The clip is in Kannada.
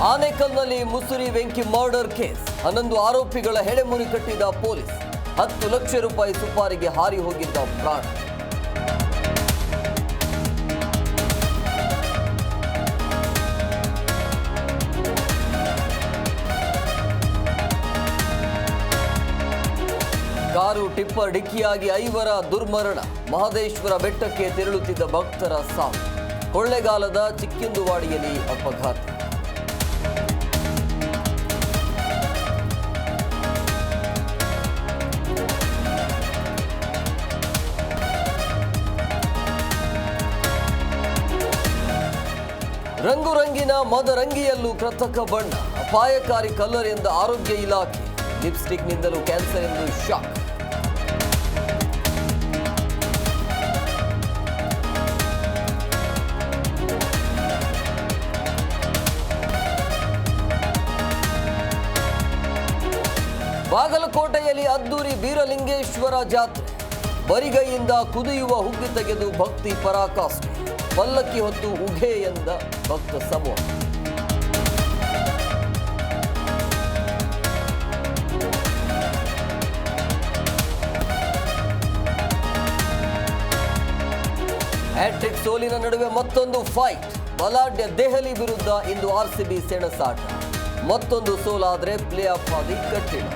ಆನೇಕಲ್ನಲ್ಲಿ ಮುಸುರಿ ವೆಂಕಿ ಮರ್ಡರ್ ಕೇಸ್ 11 ಆರೋಪಿಗಳ ಹೆಡೆಮುರಿ ಕಟ್ಟಿದ ಪೊಲೀಸ್ 10 ಲಕ್ಷ ರೂಪಾಯಿ ಸುಪಾರಿಗೆ ಹಾರಿ ಹೋಗಿದ್ದ ಪ್ರಾಣ. ಕಾರು ಟಿಪ್ಪರ್ ಡಿಕ್ಕಿಯಾಗಿ 5 ದುರ್ಮರಣ. ಮಹದೇಶ್ವರ ಬೆಟ್ಟಕ್ಕೆ ತೆರಳುತ್ತಿದ್ದ ಭಕ್ತರ ಸಾವು. ಕೊಳ್ಳೆಗಾಲದ ಚಿಕ್ಕಿಂದುವಾಡಿಯಲ್ಲಿ ಅಪಘಾತ. ರಂಗುರಂಗಿನ ಮದರಂಗಿಯಲ್ಲೂ ಕೃತಕ ಬಣ್ಣ. ಅಪಾಯಕಾರಿ ಕಲರ್ ಎಂದ ಆರೋಗ್ಯ ಇಲಾಖೆ. ಲಿಪ್ಸ್ಟಿಕ್ನಿಂದಲೂ ಕ್ಯಾನ್ಸರ್ ಎಂದು ಶಾಕ್. ಬಾಗಲಕೋಟೆಯಲ್ಲಿ ಅದ್ದೂರಿ ಬೀರಲಿಂಗೇಶ್ವರ ಜಾತ್ರೆ. ಬರಿಗೈಯಿಂದ ಕುದಿಯುವ ಹುಗ್ಗಿ ತೆಗೆದು ಭಕ್ತಿ ಪರಾಕಾಷ್ಠೆ. ಪಲ್ಲಕ್ಕಿ ಹೊತ್ತು ಉಘೆ ಎಂದ ಭಕ್ತ ಸಮೂಹ. ಹ್ಯಾಟ್ರಿಕ್ ಸೋಲಿನ ನಡುವೆ ಮತ್ತೊಂದು ಫೈಟ್. ಬಲಾಢ್ಯ ದೆಹಲಿ ವಿರುದ್ಧ ಇಂದು RCB ಸೆಣಸಾಟ. ಮತ್ತೊಂದು ಸೋಲಾದರೆ ಪ್ಲೇ ಆಫ್ ಹಾದಿ ಕಠಿಣ.